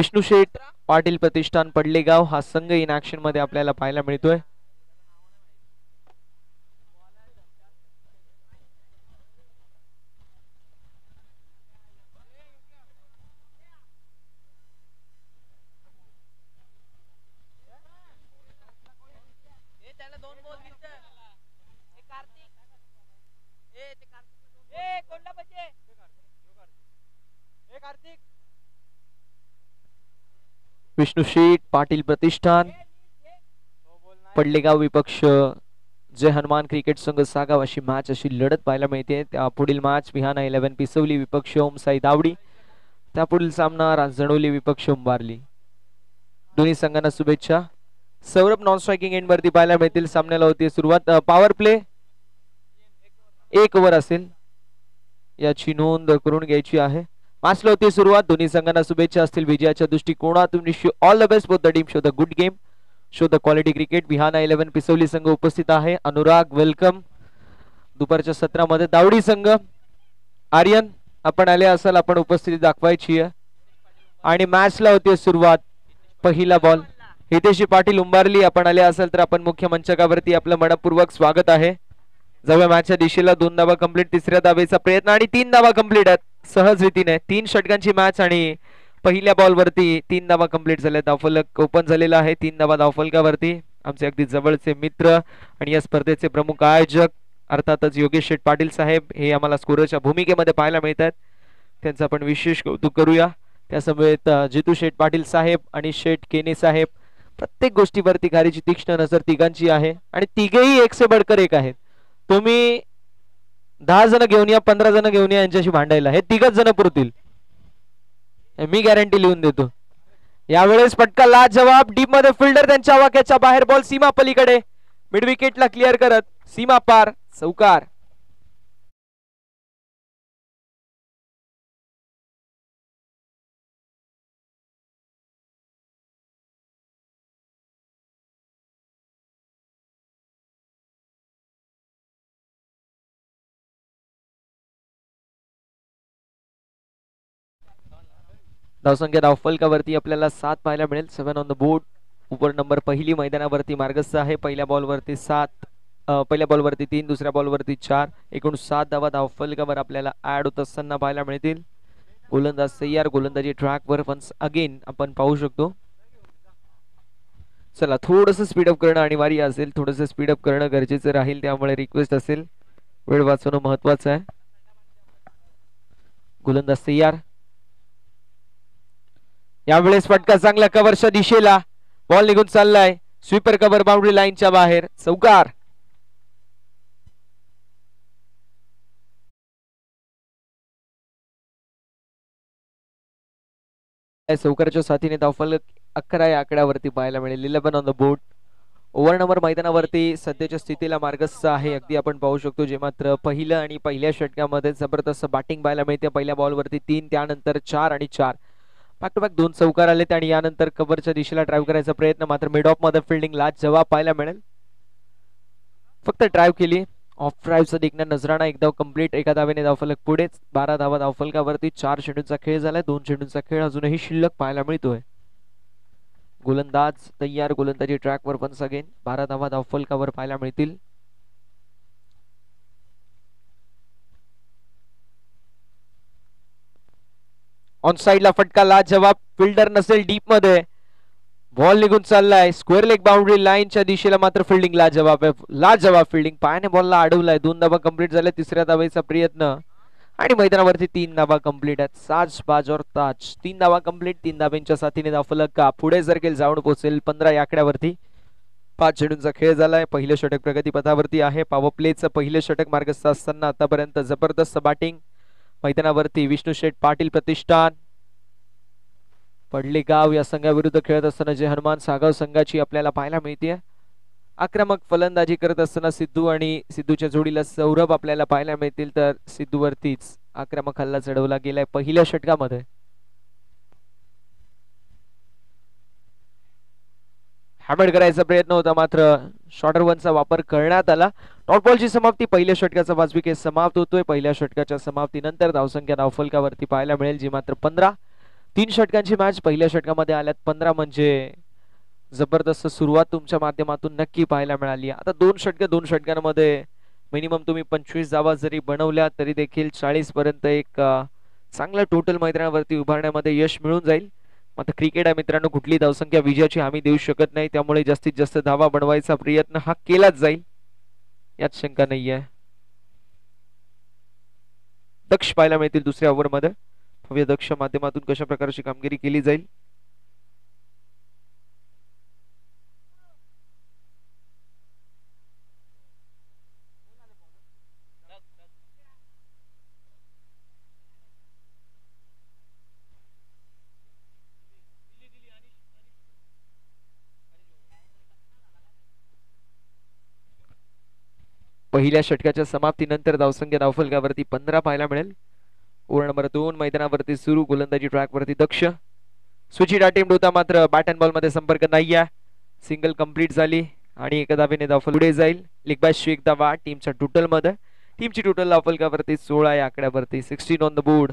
विष्णू शेठ पाटील प्रतिष्ठान पडलेगाव हा संघ in action मध्ये आपल्याला पाहायला मिळतोय. विष्णू शेठ पाटील प्रतिष्ठान पडलेगाव विपक्ष जय हनुमान क्रिकेट संघ सागाव अशी मॅच अशी लढत पाहायला मिळते. त्या पुढील मॅच विहाना 11 पिसवली विपक्ष ओम साई दावडी. त्या पुढील सामना रांजणोली विपक्ष उंबारली. दोन्ही संघांना शुभेच्छा. सौरभ नॉन स्ट्रायकिंग एंड वरती पाहायला मिळतील. सामन्याला होती सुरुवात. पॉवर प्ले 1 ओव्हर असेल याची नोंद करून घ्यायची आहे. मॅचला होती सुरुवात. दोन्ही संघांना शुभेच्छा असतील विजयाच्या दृष्टिकोनातून. Wish you all the best for the team. Show the good game, show the quality cricket. विहाना 11 पिसवली संघ उपस्थित आहे. अनुराग वेलकम. दुपारच्या सत्रामध्ये दावडी संघ आर्यन आपण आले असाल, आपण उपस्थिती दाखवायची आहे. आणि मॅचला होती सुरुवात. पहिला बॉल हितेशी पाटील उंबारली आपण आले असाल तर आपण मुख्य मंचकावरती आपलं मनपूर्वक स्वागत आहे. जवळ मॅचच्या दिशेला 2 धावा कंप्लीट. तिसऱ्या धावेचा प्रयत्न आणि 3 धावा कंप्लीट आहेत सहज रीतीने. 3 षटकांची मॅच आणि पहिल्या बॉल वरती 3 धावा कंप्लीट झाल्या. धावफलक ओपन झालेला आहे. 3 धावा धावफलकावरती. आमचे अगदी जवळचे मित्र आणि या स्पर्धेचे प्रमुख आयोजक अर्थातच योगेश शेठ पाटील साहेब हे आम्हाला स्कोररच्या भूमिकेमध्ये पाहायला मिळतात. त्यांचं आपण विशेष कौतुक करूया. त्यासमवेत जितू शेठ पाटील साहेब आणि शेठ केने साहेब प्रत्येक गोष्टीवरती खारीची तीक्ष्ण नजर तिघांची आहे आणि तिघेही एक से बडकर एक आहेत. तुम्ही 10 जण घेऊन या, 15 जण घेऊन या यांच्याशी भांडायला. हे 3च जण पुरतील, मी गॅरंटी लिहून देतो. यावेळेस फटका लाजवाब. डीप मध्ये फिल्डर त्यांच्या वाक्याच्या बाहेर. बॉल सीमा पलीकडे मिड विकेटला क्लिअर करत सीमा पार चौकार. धावसंख्या धावफलकावरती आपल्याला 7 पाहायला मिळेल. 7 on the board. Over number पहिली मैदानावरती मार्गस्थ आहे. पहिल्या बॉलवरती 7, पहिल्या बॉलवरती 3, दुसऱ्या बॉलवरती 4, एकूण 7 धावा धावफलकावर आपल्याला ऍड होत असताना पाहायला मिळतील. गोलंदाज तयार. गोलंदाजी ट्रॅकवर वन्स अगेन आपण पाहू शकतो. चला थोडस स्पीडअप करणं अनिवार्य असेल, थोडस स्पीडअप करणं गरजेचं राहील. त्यामुळे रिक्वेस्ट असेल वेळ वाचवणं महत्वाचं आहे. गोलंदाज तयार. यावेळेस फटका चांगला कव्हरच्या दिशेला. बॉल निघून चाललाय. स्वीपर कव्हर बाउंड्री लाईनच्या बाहेर चौकार. चौकारच्या साथीने धावफलक 11 या आकड्यावरती पाहायला मिळेल. 11 on the board. Over number मैदानावरती सध्याच्या स्थितीला मार्गस्थ आहे. अगदी आपण पाहू शकतो जे मात्र पहिलं आणि पहिल्या षटकामध्ये जबरदस्त बॅटिंग पाहायला मिळते. पहिल्या बॉलवरती 3, त्यानंतर 4 आणि 4 बॅक टू बॅक 2 चौकार आले. आणि यानंतर कव्हरच्या दिशेला ड्राईव्ह करायचा प्रयत्न मात्र मिड ऑफ मध्ये फिल्डिंग ला जवाब पाहायला मिळेल. फक्त ड्राईव्ह केली. ऑफ ड्राईव्हचा देखणा नजराणा एकदा कंप्लीट. एका धावेने धावफलक पुढेच. 12 धावा धावफलकावरती. 4 चेंडूंचा खेळ झालाय. 2 चेंडूंचा खेळ अजूनही शिल्लक पाहायला मिळतोय. गोलंदाज तयार. गोलंदाजी ट्रॅकवर वन्स अगेन. 12 धावा धावफलकावर पाहायला मिळतील. ऑन साइडला फटका ला जवाब. फिल्डर नसेल डीप मध्ये. बॉल निघून चाललाय. स्क्वेअर लेग बाउंड्री लाईनच्या दिशेला मात्र फिल्डिंग ला जवाब फिल्डिंग. पायाने बॉलला अडवलाय. 2 धावा कंप्लीट झाल्या. तिसऱ्या धावेचा प्रयत्न आणि मैदानावरती 3 धावा कंप्लीट आहेत. साज बाज और ताज. 3 धावा कंप्लीट. 3 धाव्यांच्या साथीने धावफलक का पुढे सरकेल जाऊन पोहोचेल 15 या आकड्यावरती. 5 चेंडूंचा खेळ झालाय. पहिलं षटक प्रगतीपथावरती आहे. पॉवर प्लेचं पहिलं षटक मार्गस्थ असताना आतापर्यंत जबरदस्त बॅटिंग मैदानावरती विष्णू शेठ पाटील प्रतिष्ठान पडलेगाव या संघाविरुद्ध खेळत असताना जय हनुमान सागाव संघाची आपल्याला पाहायला मिळते. आक्रमक फलंदाजी करत असताना सिद्धू आणि सिद्धूच्या जोडीला सौरभ आपल्याला पाहायला मिळतील. तर सिद्धूवरतीच आक्रमक हल्ला चढवला गेलाय पहिल्या षटकामध्ये. हॅमर करायचा प्रयत्न होता मात्र शॉर्टर वनचा वापर करण्यात आला. डॉट बॉलची समाप्ती. पहिल्या षटकाचा 5 विकेट समाप्त होतोय. पहिल्या षटकाच्या समाप्तीनंतर धावसंख्या धावफलकावरती पाहायला मिळेल जी मात्र 15. 3 षटकांची मॅच पहिल्या षटकामध्ये आल्यात 15 म्हणजे जबरदस्त सुरुवात तुमच्या माध्यमातून नक्की पाहायला मिळाली. आता 2 षटकांमध्ये मिनिमम तुम्ही 25 धावा जरी बनवल्या तरी देखील 40 पर्यंत एक चांगलं टोटल मैदानावरती उभारण्यामध्ये यश मिळून जाईल. मात्र क्रिकेट आहे मित्रांनो, कुठली धावसंख्या विजयाची हमी देऊ शकत नाही, त्यामुळे जास्तीत जास्त धावा बनवायचा प्रयत्न हा केलाच जाईल, यात शंका नाहीये. दक्ष पाहायला मिळतील दुसऱ्या ओव्हरमध्ये. भव्य दक्ष माध्यमातून कशा प्रकारची कामगिरी केली जाईल. पहिल्या षटकाच्या समाप्तीनंतर धावसंख्या धावफलकावरती 15 पाहायला मिळेल. ओव्हर नंबर 2 मैदानावरती सुरू. गोलंदाजी ट्रॅक वरती दक्ष. स्विचिट अटेम्प्ट होता मात्र बॅट अँड बॉल मध्ये संपर्क नाहीये. सिंगल कंप्लीट झाली आणि एका धावेने धावफल पुढे जाईल. लीग बॅशची एक धावा टीमच्या टोटल मध्ये. टीमची टोटल धावफलकावरती 16 या आकड्यावरती 16 ऑन द बोर्ड.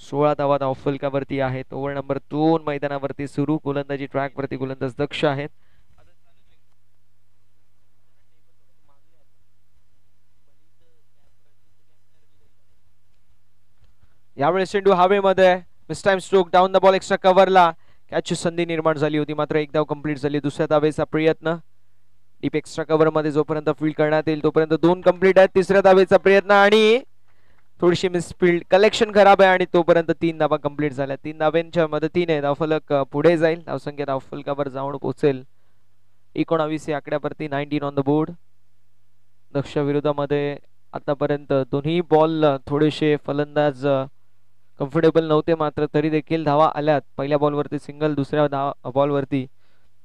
16 धावा धावफलकावरती आहेत. ओव्हर नंबर 2 मैदानावरती सुरू. गोलंदाजी ट्रॅक वरती गोलंदाज दक्ष आहेत. यावेळेस चेंडू हवेमध्ये. Miss time stroke down the ball extra कव्हरला. कॅचची संधी निर्माण झाली होती मात्र एक धाव कंप्लीट झाली. दुसऱ्या धावेचा प्रयत्न डीप एक्स्ट्रा कव्हर मध्ये जोपर्यंत फील्ड करण्यात येईल तोपर्यंत 2 कंप्लीट आहेत. तिसऱ्या धावेचा प्रयत्न आणि थोडीशी मिस फील्ड. कलेक्शन खराब आहे आणि तोपर्यंत 3 धावा कंप्लीट झाल्या. 3 धाव्यांच्या मदतीने धावफलक पुढे जाईल. धावसंख्या धावफलकावर जाऊन पोहोचेल 19 या आकड्यावरती. 19 ऑन द बोर्ड. दक्ष विरोधामध्ये आतापर्यंत दोन्ही बॉल थोडेसे फलंदाज कम्फर्टेबल नव्हते मात्र तरी देखील धावा आल्यात. पहिल्या बॉलवरती सिंगल, दुसऱ्या बॉलवरती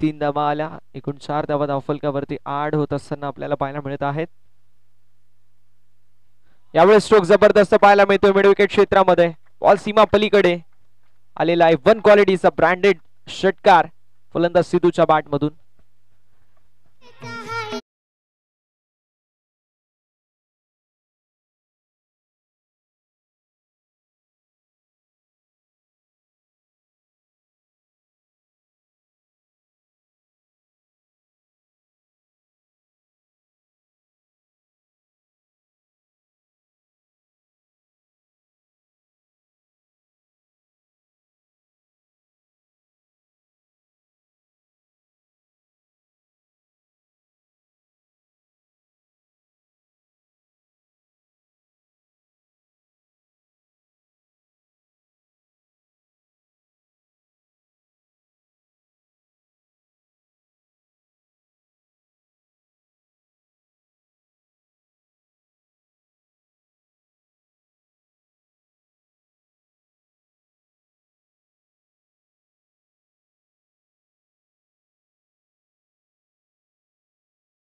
3 धावा आल्या. एकूण 4 धावा धावफलकावरती आड होत असताना आपल्याला पाहायला मिळत आहेत. यावेळेस स्ट्रोक जबरदस्त पाहायला मिळतोय मिड विकेट क्षेत्रामध्ये. बॉल सीमा पलीकडे आलेला आहे. 1 क्वालिटीचा ब्रँडेड षटकार फलंदाज सिद्धूच्या बॅट मधून.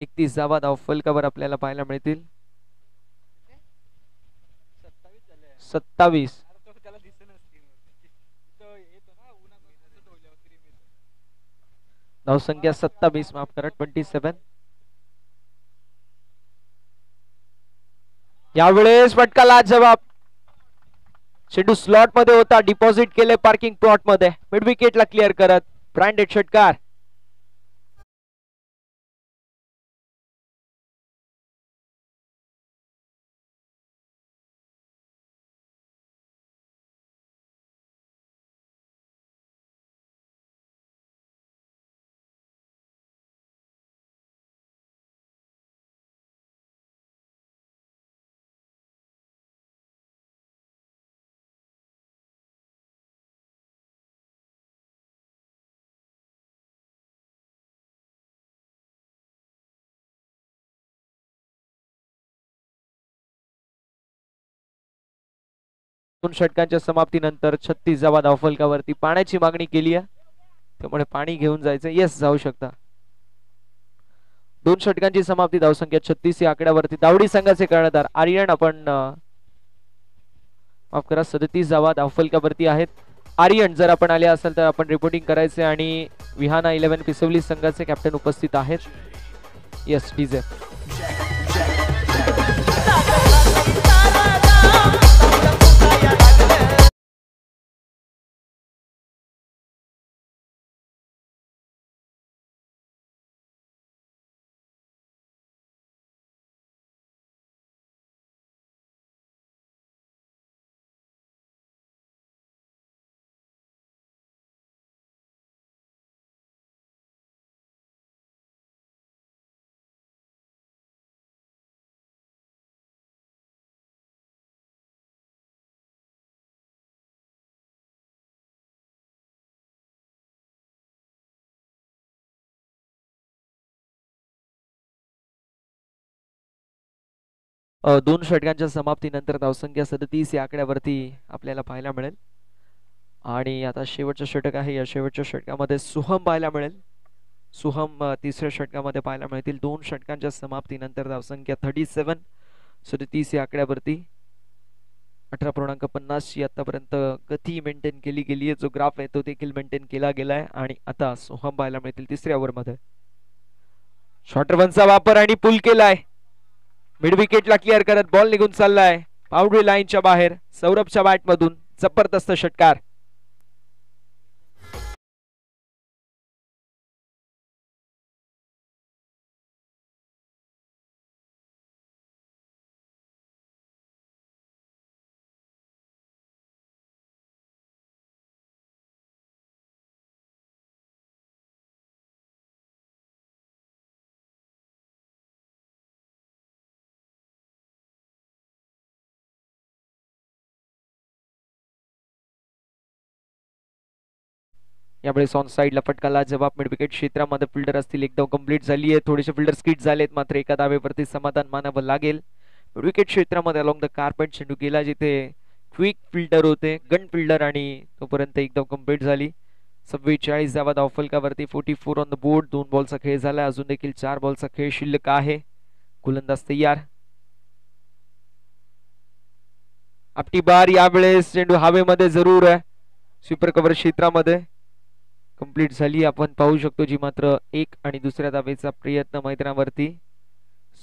एकतीस धावा धावफलकावर आपल्याला पाहायला मिळतील. 27. धावसंख्या 27, माफ करा 27. यावेळेस फटकाला जवाब. चेंडू स्लॉट मध्ये होता. डिपॉझिट केले पार्किंग प्लॉट मध्ये. मिड विकेटला क्लिअर करत ब्रँडेड षटकार. षटकांच्या समाप्तीनंतर 36 धावा धावफलकावरती. पाण्याची मागणी केली आहे त्यामुळे पाणी घेऊन जायचं. येस, जाऊ शकता. 2 षटकांची समाप्ती. धावसंख्या 36 या आकड्यावरती. दावडी संघाचे कर्णधार आर्यन आपण माफ करा 37 धावा धावफलकावरती आहेत. आर्यन जर आपण आले असाल तर आपण रिपोर्टिंग करायचे. आणि विहाना 11 पिसवली संघाचे कॅप्टन उपस्थित आहेत. Yes DJ. 2 षटकांच्या समाप्तीनंतर धावसंख्या 37 या आकड्यावरती आपल्याला पाहायला मिळेल. आणि आता शेवटचं षटक आहे. या शेवटच्या षटकामध्ये सुहम पाहायला मिळेल. सुहम तिसऱ्या षटकामध्ये पाहायला मिळतील. 2 षटकांच्या समाप्तीनंतर धावसंख्या 37 या आकड्यावरती 18.50 आतापर्यंत गती मेंटेन केली गेली आहे. जो ग्राफ आहे तो देखील मेंटेन केला गेलाय. आणि आता सोहम पाहायला मिळतील तिसऱ्या ओव्हरमध्ये. शॉर्टर वनचा वापर आणि पुल केलाय. मिड विकेटला क्लिअर करत बॉल निघून चाललाय बाउंड्री लाईनच्या बाहेर. सौरभच्या बॅट मधून जबरदस्त षटकार. यावेळेस ऑन साइडला फटकाला जवाब. मिड विकेट क्षेत्रामध्ये फिल्डर असतील एकदम कंप्लीट झाली आहे. थोडेसे फिल्डर स्किट झालेत मात्र एका धावेवरती समाधान मानावं लागेल. मिड विकेट क्षेत्रामध्ये अलॉंग द कार्पेट चेंडू गेला जिथे क्विक फिल्डर होते गन फिल्डर आणि तोपर्यंत एकदम कंप्लीट झाली. 44 धावा धावफलकावरती 44 ऑन द बोर्ड. 2 बॉलचा खेळ झाला. अजून देखील 4 बॉलचा खेळ शिल्लक आहे. गोलंदाज तयार. आपटी बार. यावेळेस चेंडू हवेमध्ये जरूर आहे. स्वीपर कव्हर क्षेत्रामध्ये कंप्लीट झाली आपण पाहू शकतो जी मात्र एक आणि दुसऱ्या धावेचा प्रयत्न मैदानावरती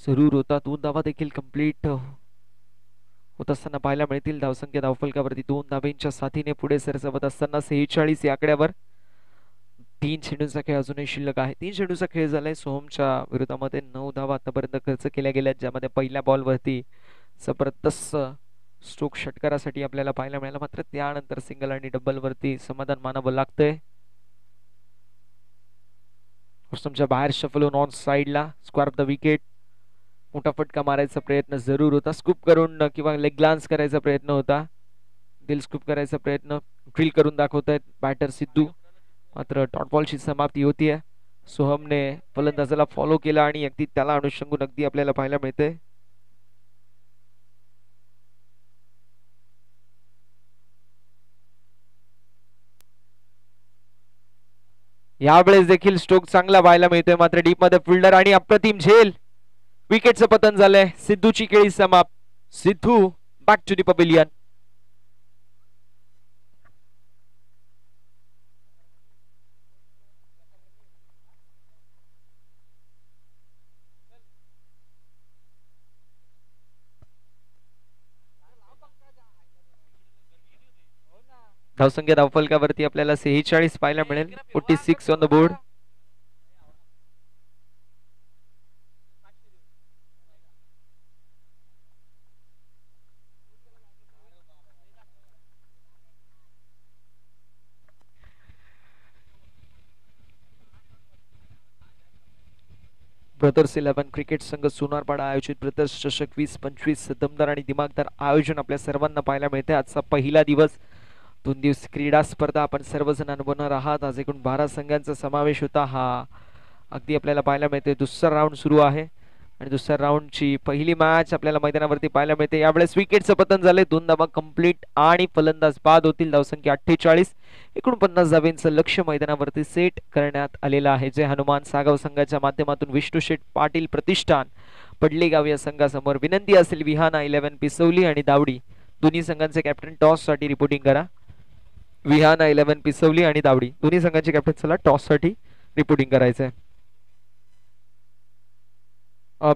जरूर होता. 2 धावा देखील कंप्लीट होत असताना पाहायला मिळतील. धावसंख्या धावफलकावरती 2 धावेंच्या साथीने पुढे सरसावत असताना 46 या आकड्यावर. 3 चेंडूंचा खेळ अजूनही शिल्लक आहे. 3 चेंडूचा खेळ झालाय. सोहमच्या विरोधामध्ये 9 धावा आतापर्यंत खर्च केल्या गेल्या ज्यामध्ये पहिल्या बॉलवरती जबरदस्त स्ट्रोक षटकारासाठी आपल्याला पाहायला मिळाला मात्र त्यानंतर सिंगल आणि डबल वरती समाधान मानावं लागतंय. तुमच्या बाहेर शफल होऊन ऑन साइडला स्क्वेअर ऑफ द विकेट. मोठा फटका मारायचा प्रयत्न जरूर होता. स्कूप करून किंवा लेग ग्लान्स करायचा प्रयत्न होता. दिल स्कूप करायचा प्रयत्न ड्रिल करून दाखवतायत बॅटर सिद्धू मात्र डॉट बॉलची समाप्ती होतीये. सोहमने फलंदाजाला फॉलो केला आणि अगदी त्याला अनुषंगून अगदी आपल्याला पाहायला मिळते. यावेळेस देखील स्ट्रोक चांगला पाहायला मिळतोय मात्र डीप मध्ये फिल्डर आणि अप्रतिम झेल. विकेटचं पतन झालंय. सिद्धूची खेळी समाप्त. Sidhu back to the pavilion. धावसंख्या धावफलकावरती आपल्याला 46 पाहायला मिळेल. 46 on the board. Brothers 11 cricket संघ सोनारपाडा आयोजित ब्रदर्स चषक 20-25 दमदार आणि दिमागदार आयोजन आपल्या सर्वांना पाहायला मिळते. आजचा पहिला दिवस. 2 दिवस क्रीडा स्पर्धा आपण सर्वजण अनुभवणार आहात. आज एकूण 12 संघांचा समावेश होता. हा अगदी आपल्याला पाहायला मिळते. दुसरा राऊंड सुरू आहे आणि दुसऱ्या राऊंडची पहिली मॅच आपल्याला मैदानावरती पाहायला मिळते. यावेळेस विकेटचं पतन झाले. 2 धावा कंप्लीट आणि फलंदाज बाद होतील. धावसंख्या 48. 49 धावेंचं लक्ष्य मैदानावरती सेट करण्यात आलेलं आहे. जय हनुमान सागाव संघाच्या माध्यमातून विष्णू शेठ पाटील प्रतिष्ठान पडलेगाव या संघासमोर विनंती असेल विहाना 11 पिसवली आणि दावडी दोन्ही संघांचे कॅप्टन टॉस साठी रिपोर्टिंग करा. विहाना 11 पिसवली आणि दावडी दोन्ही संघांचे कॅप्टन चला टॉस साठी रिपोर्टिंग करायचंय.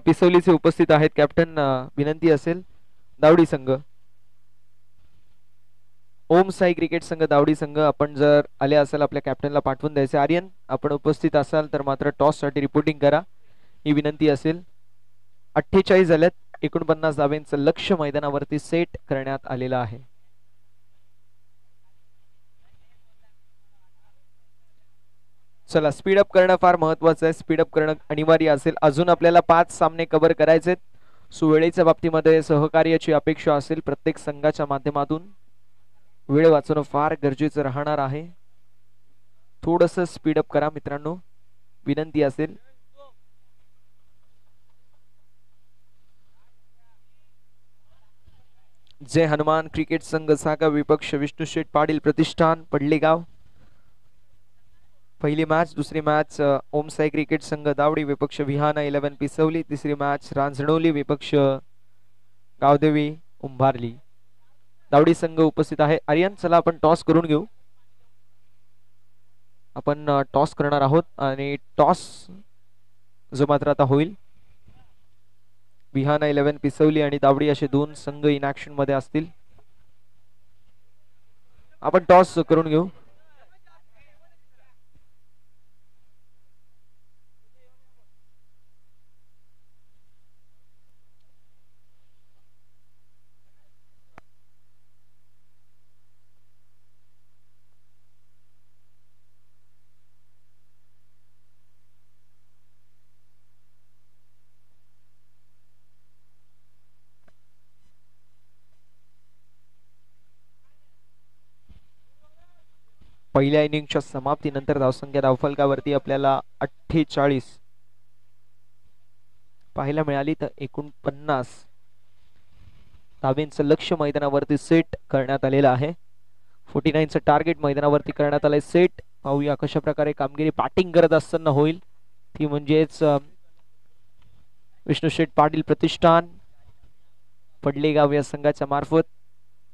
पिसवलीचे उपस्थित आहेत कॅप्टन. विनंती असेल दावडी संघ. ओम साई क्रिकेट संघ दावडी संघ आपण जर आले असाल आपल्या कॅप्टनला पाठवून द्यायचे. आर्यन आपण उपस्थित असाल तर मात्र टॉस साठी रिपोर्टिंग करा ही विनंती असेल. 48 झाल्यात. 49 धावेंचं लक्ष्य मैदानावरती सेट करण्यात आलेलं आहे. चला स्पीडअप करणं फार महत्वाचं आहे. स्पीडअप करणं अनिवार्य असेल. अजून आपल्याला 5 सामने कव्हर करायचे. वेळेच्या बाबतीमध्ये सहकार्याची अपेक्षा असेल प्रत्येक संघाच्या माध्यमातून. वेळ वाचवणं फार गरजेचं राहणार आहे. थोडंसं स्पीडअप करा मित्रांनो विनंती असेल. जय हनुमान क्रिकेट संघ सागा विपक्ष विष्णू शेठ पाटील प्रतिष्ठान पडलेगाव. पहिली मॅच. दुसरी मॅच ओम साई क्रिकेट संघ दावडी विपक्ष विहाना 11 पिसवली. तिसरी मॅच रांजणोली विपक्ष गावदेवी उंभारली. दावडी संघ उपस्थित आहे. आर्यन चला आपण टॉस करून घेऊ. आपण टॉस करणार आहोत आणि टॉस जो मात्र आता होईल. विहाना 11 पिसवली आणि दावडी असे दोन संघ इन ऍक्शन मध्ये असतील. आपण टॉस करून घेऊ. पहिल्या इनिंगच्या समाप्तीनंतर धावसंख्या धावफलकावरती आपल्याला 48 पाहायला मिळाली. तर 49 धावेंचं लक्ष मैदानावरती सेट करण्यात आलेलं आहे. 49चं टार्गेट मैदानावरती करण्यात आलंय सेट. पाहूया कशा प्रकारे कामगिरी बॅटिंग करत असताना होईल ती म्हणजेच विष्णू शेठ पाटील प्रतिष्ठान पडलेगाव या संघाच्या मार्फत.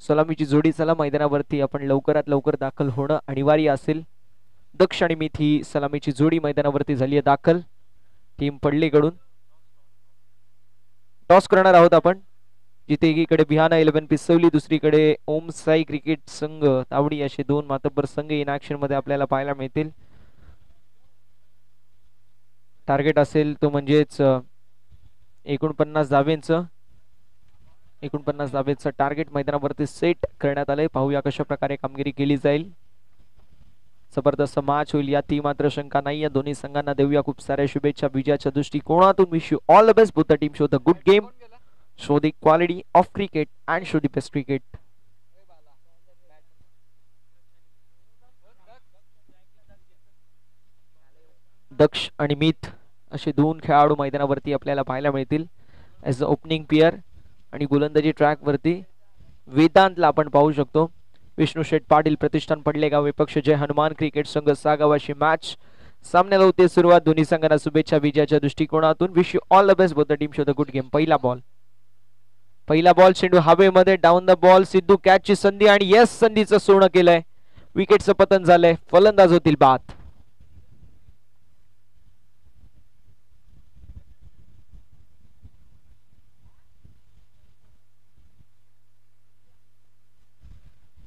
सलामीची जोडी चला मैदानावरती आपण लवकरात लवकर दाखल होणं अनिवार्य असेल. दक्ष आणि मिथ ही सलामीची जोडी मैदानावरती झाली आहे दाखल. टीम पडलेकडून टॉस करणार आहोत आपण. जिथे एकीकडे बिहाना 11 पिसवली, दुसरीकडे ओम साई क्रिकेट संघ तावडी असे दोन मातब्बर संघ इन ऍक्शन मध्ये आपल्याला पाहायला मिळतील. टार्गेट असेल तो म्हणजेच 49 धावेंचं 49 धावेचं टार्गेट मैदानावरती सेट करण्यात आलंय. पाहूया कशा प्रकारे कामगिरी केली जाईल. जबरदस्त मॅच होईल यातही मात्र शंका नाही. या दोन्ही संघांना देऊया खूप साऱ्या शुभेच्छा विजयाच्या दृष्टिकोनातून. Wish you all the best. Both the team show the good game, show the quality of cricket and show the best cricket. दक्ष आणि मिथ असे दोन खेळाडू मैदानावरती आपल्याला पाहायला मिळतील ॲज अ ओपनिंग पेअर. आणि गोलंदाजी ट्रॅक वरती वेदांतला आपण पाहू शकतो. विष्णू शेठ पाटील प्रतिष्ठान पडलेगाव विपक्ष जय हनुमान क्रिकेट संघ सागाव अशी मॅच सामन्याला होते सुरुवात. दोन्ही संघांना शुभेच्छा विजयाच्या दृष्टिकोनातून. Wish you all the best. Both the team show the good game. पहिला बॉल चेंडू हवेमध्ये डाऊन द बॉल. सिद्धू कॅचची संधी आणि यस संधीचं सोनं केलंय. विकेटचं पतन झालंय. फलंदाज होतील बाद.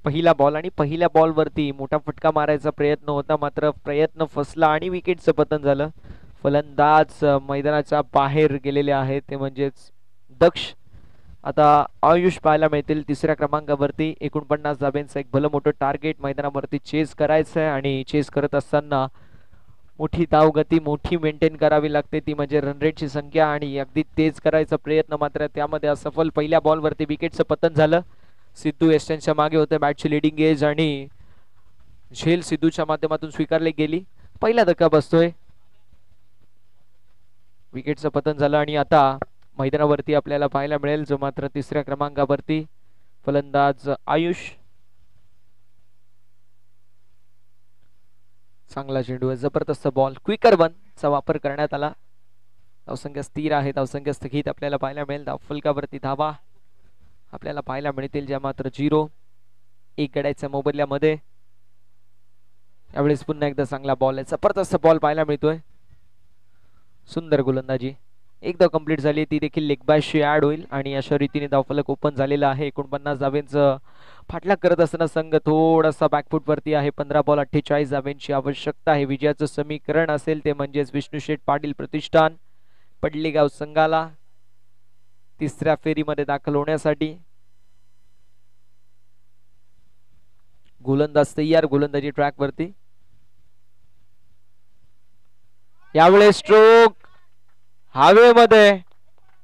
पहिला बॉल आणि पहिल्या बॉल वरती मोठा फटका मारायचा प्रयत्न होता, मात्र प्रयत्न फसला आणि विकेटचं पतन झालं. फलंदाज मैदानाच्या बाहेर गेलेले आहेत ते म्हणजेच दक्ष. आता आयुष पाहायला मिळतील तिसऱ्या क्रमांकावरती. 49 धाब्यांचं एक भलं मोठं टार्गेट मैदानावरती चेस करायचं आहे आणि चेस करत असताना मोठी धावगती मोठी मेंटेन करावी लागते ती म्हणजे रन रेटची संख्या आणि अगदी तेज करायचा प्रयत्न मात्र त्यामध्ये असफल. पहिल्या बॉलवरती विकेटचं पतन झालं. सिद्धू एस्टनच्या मागे होते. बॅटची लिडिंग एज आणि झेल सिद्धूच्या माध्यमातून स्वीकारली गेली. पहिला धक्का बसतोय. विकेटचं पतन झालं आणि आता मैदानावरती आपल्याला पाहायला मिळेल जो मात्र तिसऱ्या क्रमांकावरती फलंदाज आयुष. चांगला चेंडू आहे. जबरदस्त बॉल. क्विकर वन चा वापर करण्यात आला. धावसंख्या स्थिर आहे. धावसंख्या स्थगित आपल्याला पाहायला मिळेल. धावफलकावरती धावा आपल्याला पाहायला मिळतील ज्या मात्र 0 एक गड्याच्या मोबदल्यामध्ये. यावेळेस पुन्हा एकदा चांगला बॉल आहे. जबरदस्त बॉल पाहायला मिळतोय. सुंदर गोलंदाजी एकदा कंप्लीट झाली. ती देखील लेग बायशी ऍड होईल आणि अशा रीतीने धावफलक ओपन झालेला आहे. 49 धावेंचं फाटलाग करत असताना संघ थोडासा बॅकफुट वरती आहे. 15 बॉल 48 धावेंची आवश्यकता आहे. विजयाचं समीकरण असेल ते म्हणजेच विष्णू शेठ पाटील प्रतिष्ठान पडलेगाव संघाला तिसऱ्या फेरीमध्ये दाखल होण्यासाठी. गोलंदाज तयार. गोलंदाजी ट्रॅक वरती. यावेळेस स्ट्रोक हवेमध्ये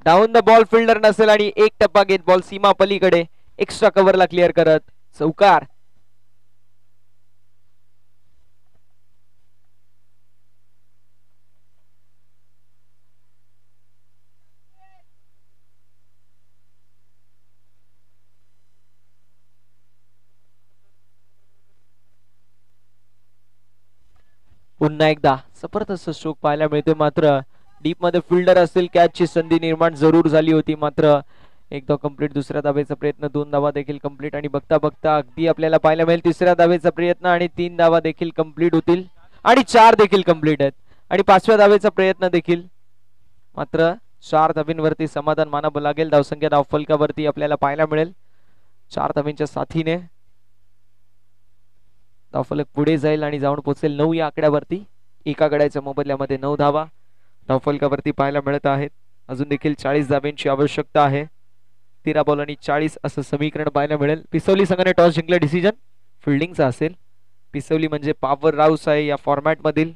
डाऊन द बॉल. फिल्डर नसेल आणि एक टप्पा घेत बॉल सीमा पलीकडे एक्स्ट्रा कव्हरला क्लिअर करत चौकार. पुन्हा एकदा जबरदस्त स्ट्रोक पाहायला मिळते, मात्र डीप मध्ये फिल्डर असेल, कॅचची संधी निर्माण जरूर झाली होती, मात्र एकदा कंप्लीट. दुसऱ्या धावेचा प्रयत्न, 2 धावा देखील कंप्लीट आणि बघता बघता अगदी आपल्याला पाहायला मिळेल तिसऱ्या धावेचा प्रयत्न आणि 3 धावा देखील कंप्लीट होतील आणि 4 देखील कंप्लीट आहेत आणि 5व्या धावेचा प्रयत्न देखील, मात्र 4 धावींवरती समाधान मानावं लागेल. धावसंख्या धावफलकावरती आपल्याला पाहायला मिळेल 4 धावींच्या साथीने धावफलक पुढे जाईल आणि जाऊन पोहोचेल 9 या आकड्यावरती. एका गड्याच्या मोबदल्यामध्ये 9 धावा धावफलकावरती पाहायला मिळत आहेत. अजून देखील 40 धाब्यांची आवश्यकता आहे. 13 बॉल आणि 40 असं समीकरण पाहायला मिळेल. पिसवली संघाने टॉस जिंकला, डिसिजन फिल्डिंगचा असेल. पिसवली म्हणजे पॉवर राऊस आहे या फॉर्मॅट मधील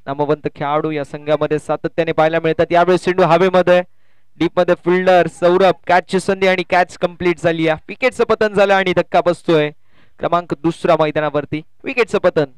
नामवंत खेळाडू या संघामध्ये सातत्याने पाहायला मिळतात. यावेळेस चेंडू हवेमध्ये, डीप मध्ये फिल्डर सौरभ, कॅचची संधी आणि कॅच कंप्लीट झाली आहे. विकेटचं पतन झालं आणि धक्का बसतोय क्रमांक 2 मैदानावरती. विकेटचं पतन.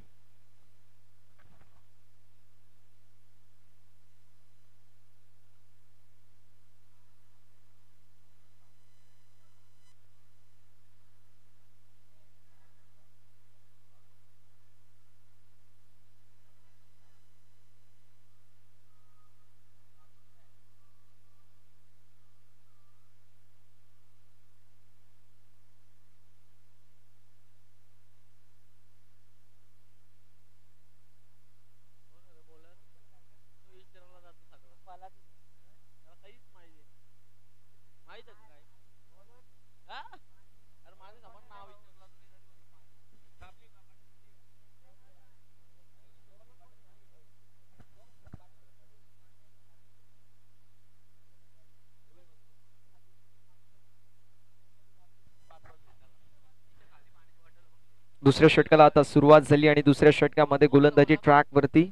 दुसऱ्या षटकाला आता सुरुवात झाली आणि दुसऱ्या षटकामध्ये गोलंदाजी ट्रॅक वरती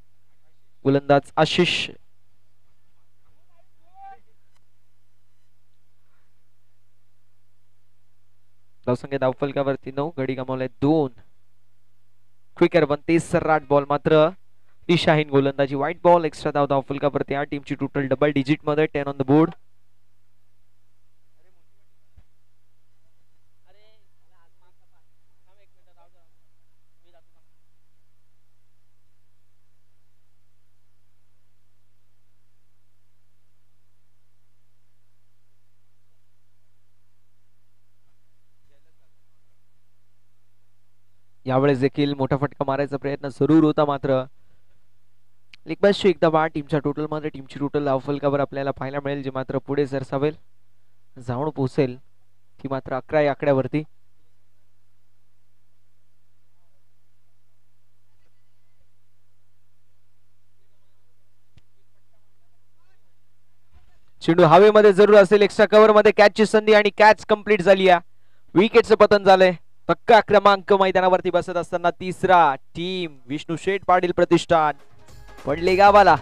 गोलंदाज आशिष धावसंख्या धावफलकावरती 9, गडी गमावलाय 2. क्विकर 29 सर्राट बॉल, मात्र दिशाहीन गोलंदाजी. व्हाईट बॉल, एक्स्ट्रा धाव धावफलकावरती. या टीमची टोटल डबल डिजिट मध्ये 10 ऑन द बोर्ड. यावेळेस देखील मोठा फटका मारायचा प्रयत्न जरूर होता, मात्र लिगबाजची एकदा बाद टीमच्या टोटल मध्ये. टीमची टोटल धावफलकावर आपल्याला पाहायला मिळेल, जे मात्र पुढे सरसावेल, जाऊन पोहोचेल ती मात्र 11 या आकड्यावरती. चेंडू हवेमध्ये जरूर असेल, एक्स्ट्रा कव्हर मध्ये कॅचची संधी आणि कॅच कंप्लीट झाली आहे. विकेटचं पतन झालंय. पक्का क्रमांक मैदानावरती बसत असताना तिसरा टीम विष्णू शेठ पाटील प्रतिष्ठान पडले गावाला.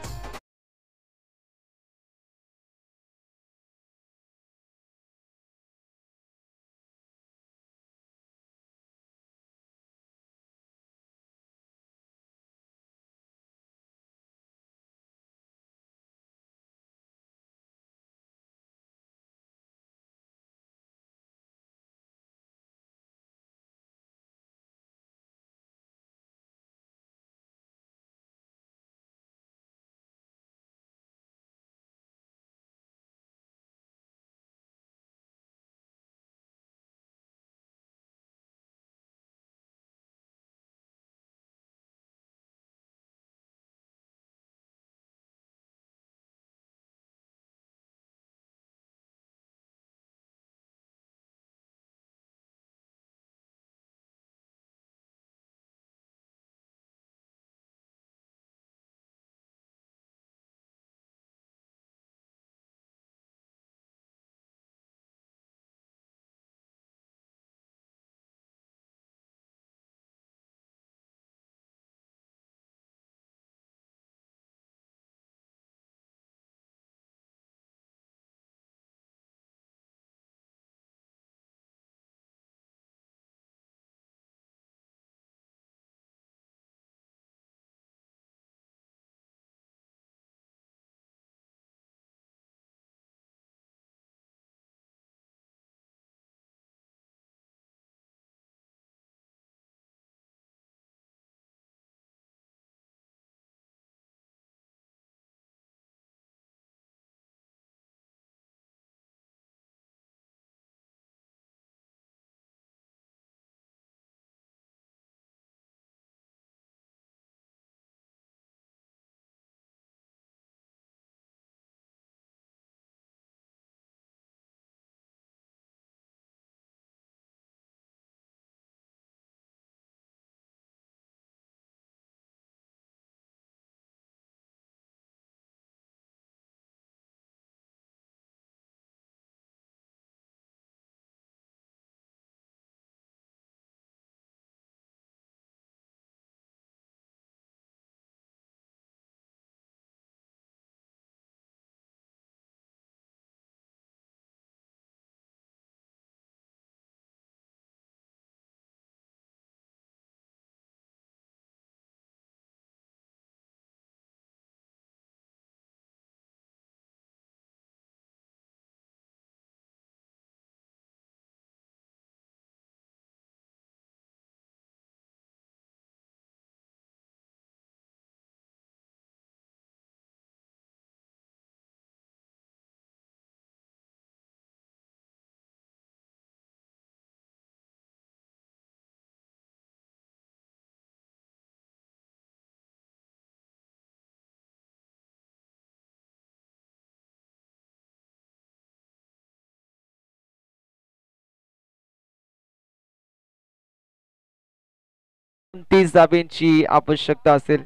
29 धाब्यांची आवश्यकता असेल.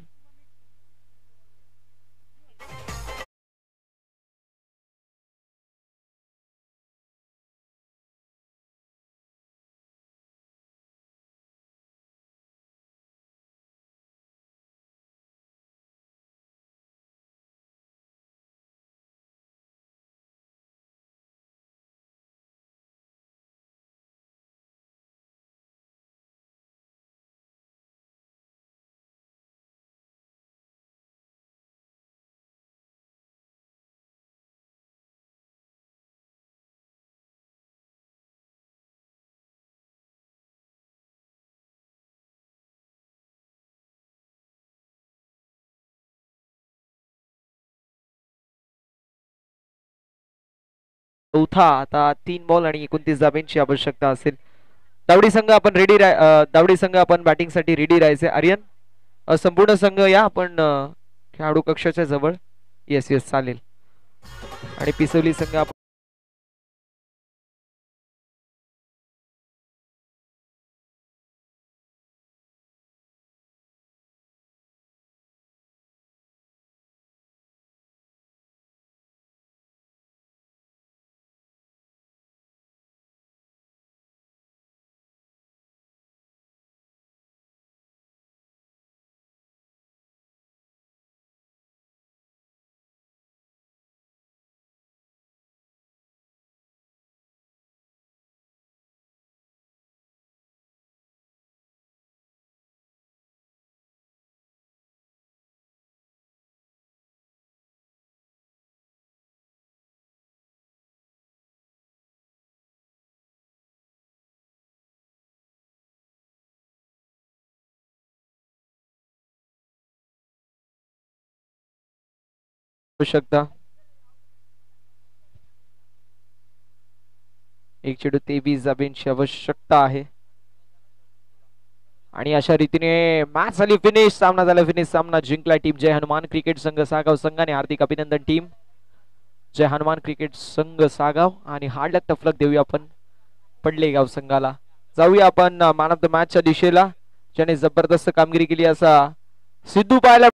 चौथा आता 3 बॉल आणि 29 धाब्यांची आवश्यकता असेल. दावडी संघ आपण दावडी संघ आपण बॅटिंग साठी रेडी राहायचे. आर्यन संपूर्ण संघ या आपण खेळाडू कक्षाच्या जवळ. येस येस चालेल. आणि पिसवली संघ आपण आवश्यकता 1 चेंडू 23 धाब्यांची आवश्यकता आहे. आणि अशा रीतीने मॅच झाली फिनिश. सामना झाला फिनिश. सामना जिंकला टीम जय हनुमान क्रिकेट संघ सागाव संघाने. हार्दिक अभिनंदन टीम जय हनुमान क्रिकेट संघ सागाव. आणि हार्ड लक टफ लक देऊया आपण पडलेगाव संघाला. जाऊया आपण मॅन ऑफ द मॅचच्या दिशेला ज्याने जबरदस्त कामगिरी केली असा सिद्धू पाहायला